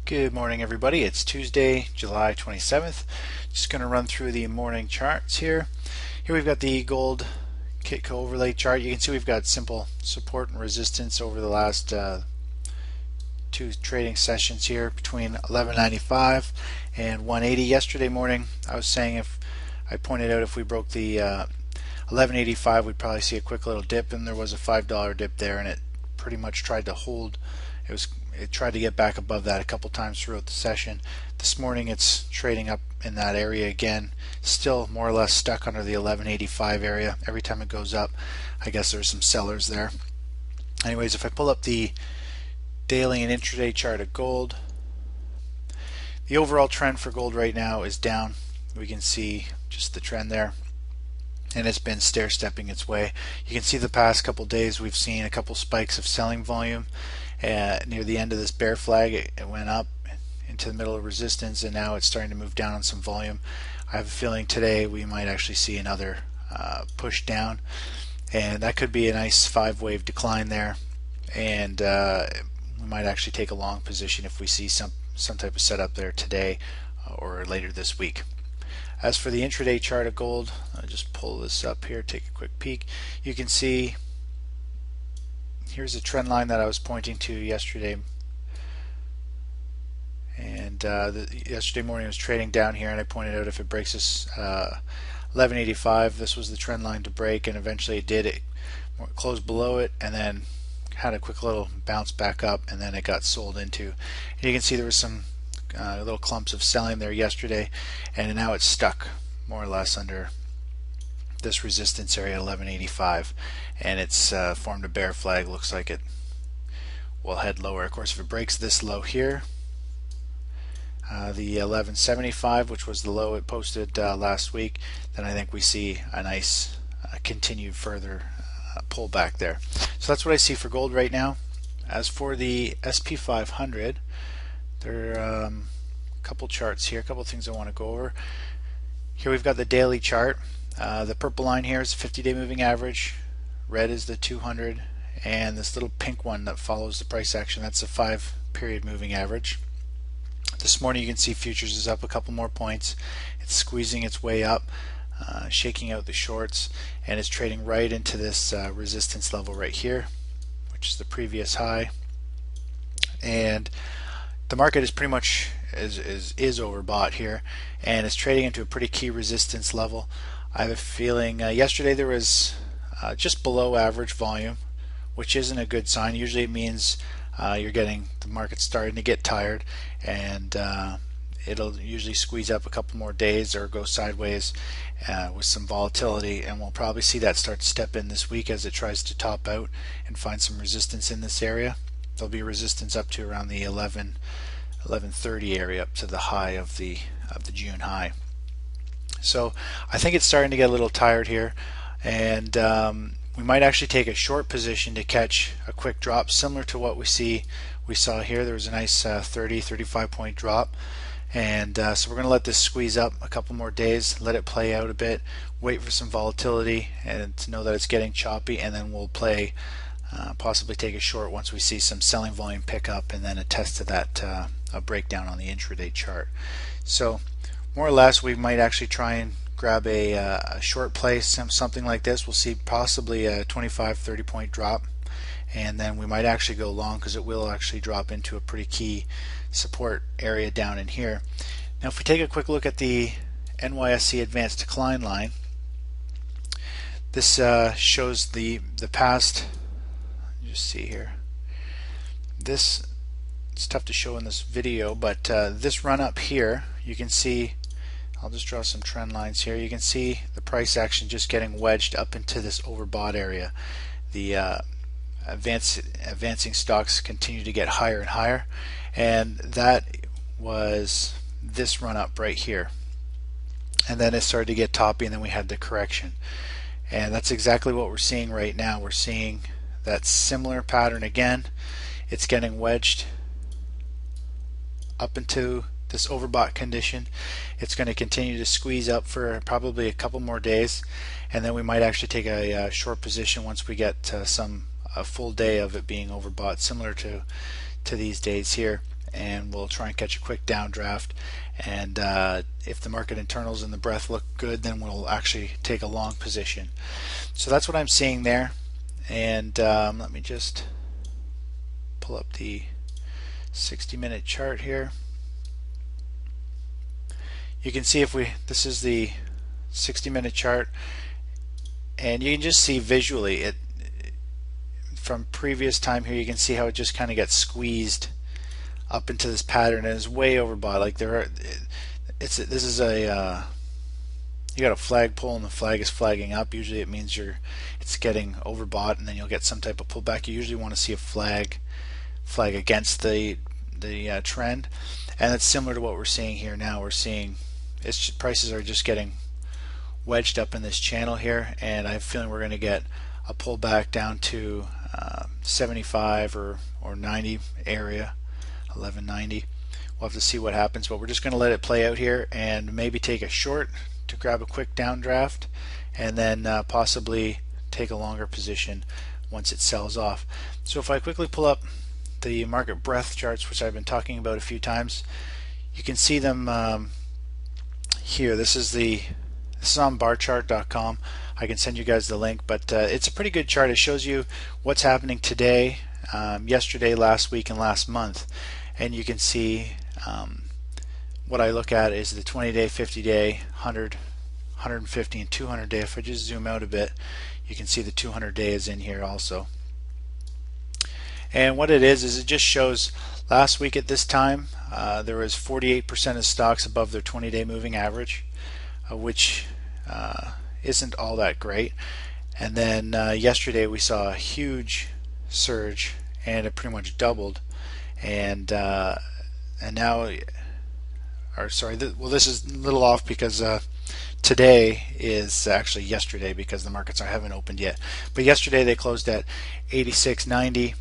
Good morning, everybody. It's Tuesday, July 27th. Just going to run through the morning charts here. Here we've got the gold Kitco overlay chart. You can see we've got simple support and resistance over the last two trading sessions here between 1195 and 180. Yesterday morning, I was saying I pointed out if we broke the 1185, we'd probably see a quick little dip, and there was a $5 dip there, and it pretty much tried to hold. It tried to get back above that a couple times throughout the session. This morning it's trading up in that area again, still more or less stuck under the 1185 area. Every time it goes up, I guess there's some sellers there. Anyways, if I pull up the daily and intraday chart of gold, the overall trend for gold right now is down. We can see just the trend there, and it's been stair-stepping its way. You can see the past couple days we've seen a couple spikes of selling volume. Near the end of this bear flag, it went up into the middle of resistance, and now it's starting to move down on some volume. I have a feeling today we might actually see another push down, and that could be a nice 5-wave decline there, and we might actually take a long position if we see some type of setup there today or later this week. As for the intraday chart of gold, I'll just pull this up here, take a quick peek. You can see here's a trend line that I was pointing to yesterday, and yesterday morning it was trading down here, and I pointed out if it breaks this 1185, this was the trend line to break, and eventually it did. It closed below it and then had a quick little bounce back up, and then it got sold into. And you can see there was some little clumps of selling there yesterday, and now it's stuck more or less under this resistance area 1185, and it's formed a bear flag. Looks like it will head lower. Of course, if it breaks this low here, the 1175, which was the low it posted last week, then I think we see a nice continued further pullback there. So that's what I see for gold right now. As for the SP 500, there are a couple charts here, a couple things I want to go over. Here we've got the daily chart. The purple line here is the 50-day moving average, red is the 200, and this little pink one that follows the price action, that's the 5-period moving average. This morning you can see futures is up a couple more points. It's squeezing its way up, shaking out the shorts, and it's trading right into this resistance level right here, which is the previous high. And the market is pretty much is overbought here, and it's trading into a pretty key resistance level. I have a feeling yesterday there was just below average volume, which isn't a good sign. Usually it means you're getting the market starting to get tired, and it'll usually squeeze up a couple more days or go sideways with some volatility, and we'll probably see that start to step in this week as it tries to top out and find some resistance in this area. There'll be resistance up to around the 1130 area, up to the high of the June high. So I think it's starting to get a little tired here, and we might actually take a short position to catch a quick drop similar to what we saw here. There was a nice 35 point drop, and so we're going to let this squeeze up a couple more days, let it play out a bit, wait for some volatility and to know that it's getting choppy, and then we'll possibly take a short once we see some selling volume pick up, and then a test of that a breakdown on the intraday chart. So more or less we might actually try and grab a short play, something like this. We'll see possibly a 25-30 point drop, and then we might actually go long because it will actually drop into a pretty key support area down in here. Now if we take a quick look at the NYSE advanced decline line, this shows the past. Just see here, it's tough to show in this video, but this run up here, you can see, I'll just draw some trend lines here. You can see the price action just getting wedged up into this overbought area. The advancing stocks continue to get higher and higher, and that was this run up right here, and then it started to get toppy, and then we had the correction, and that's exactly what we're seeing right now. We're seeing that similar pattern again. It's getting wedged up into this overbought condition. It's going to continue to squeeze up for probably a couple more days, and then we might actually take a short position once we get a full day of it being overbought, similar to these days here. and we'll try and catch a quick downdraft. And if the market internals and the breadth look good, then we'll actually take a long position. So that's what I'm seeing there. And let me just pull up the 60-minute chart here. You can see this is the 60-minute chart, and you can just see visually it from previous time here. You can see how it just kind of gets squeezed up into this pattern and is way overbought. Like this is a you got a flagpole and the flag is flagging up. Usually it means it's getting overbought, and then you'll get some type of pullback. You usually want to see a flag against the trend, and it's similar to what we're seeing here now. We're seeing prices are just getting wedged up in this channel here, and I have a feeling we're going to get a pullback down to 75 or 90 area, 1190. We'll have to see what happens, but we're just going to let it play out here and maybe take a short to grab a quick downdraft, and then possibly take a longer position once it sells off. So if I quickly pull up the market breadth charts, which I've been talking about a few times, you can see them here. This is on barchart.com. I can send you guys the link, but it's a pretty good chart. It shows you what's happening today, yesterday, last week, and last month. And you can see what I look at is the 20-day, 50-day, 100, 150, and 200-day. If I just zoom out a bit, you can see the 200-day is in here also. And what it is it just shows last week at this time there was 48% of stocks above their 20-day moving average, which isn't all that great. And then yesterday we saw a huge surge, and it pretty much doubled. And now, or sorry, this is a little off because today is actually yesterday, because the markets haven't opened yet. But yesterday they closed at 86.90.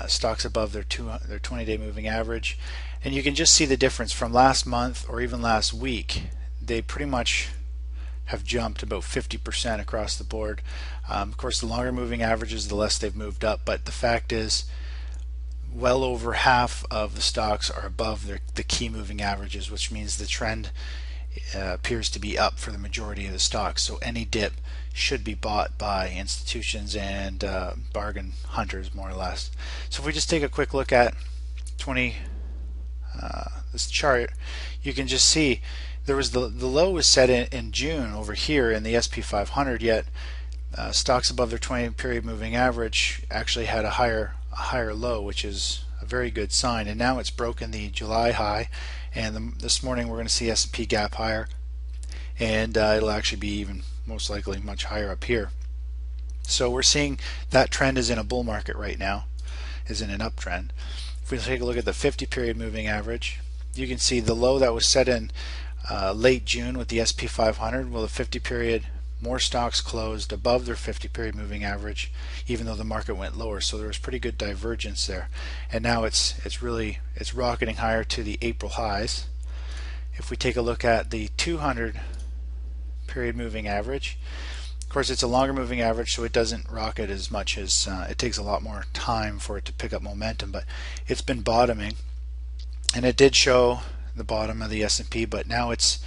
Stocks above their 20-day moving average, and you can just see the difference from last month or even last week. They pretty much have jumped about 50% across the board. Of course, the longer moving averages, the less they've moved up, but the fact is well over half of the stocks are above the key moving averages, which means the trend appears to be up for the majority of the stocks. So any dip should be bought by institutions and bargain hunters, more or less. So if we just take a quick look at this chart, you can just see there was the low was set in June over here in the SP 500, yet stocks above their 20-period moving average actually had a higher low, which is a very good sign. And now it's broken the July high, and this morning we're going to see S&P gap higher, and it'll actually be even most likely much higher up here. So we're seeing that trend is in a bull market right now, is in an uptrend. If we take a look at the 50-period moving average, you can see the low that was set in late June with the SP 500. Well, the 50-period, more stocks closed above their 50-period moving average, even though the market went lower. So there was pretty good divergence there, and now it's rocketing higher to the April highs. If we take a look at the 200-period moving average, of course it's a longer moving average, so it doesn't rocket as much as it takes a lot more time for it to pick up momentum, but it's been bottoming, and it did show the bottom of the S&P, but now it's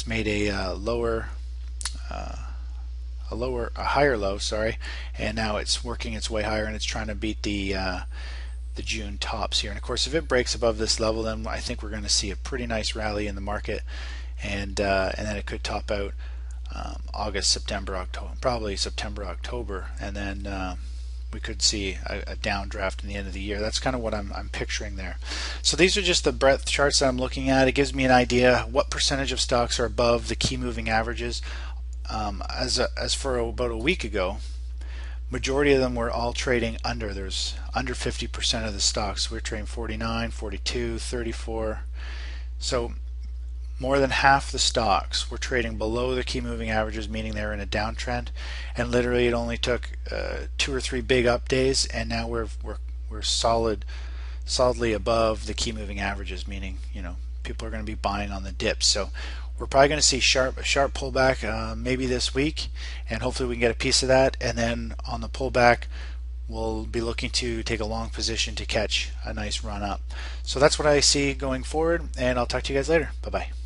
made a higher low, sorry, and now it's working its way higher, and it's trying to beat the June tops here. And of course, if it breaks above this level, then I think we're going to see a pretty nice rally in the market, and then it could top out August, September, October, probably September, October, and then we could see a downdraft in the end of the year. That's kind of what I'm picturing there. So these are just the breadth charts that I'm looking at. It gives me an idea what percentage of stocks are above the key moving averages. As for about a week ago, majority of them were all trading under. There's under 50% of the stocks. We're trading 49, 42, 34. So more than half the stocks were trading below the key moving averages, meaning they're in a downtrend. And literally, it only took 2 or 3 big up days, and now we're solidly above the key moving averages, meaning people are going to be buying on the dips. So we're probably going to see a sharp pullback maybe this week, and hopefully we can get a piece of that. And then on the pullback, we'll be looking to take a long position to catch a nice run up. So that's what I see going forward, and I'll talk to you guys later. Bye bye.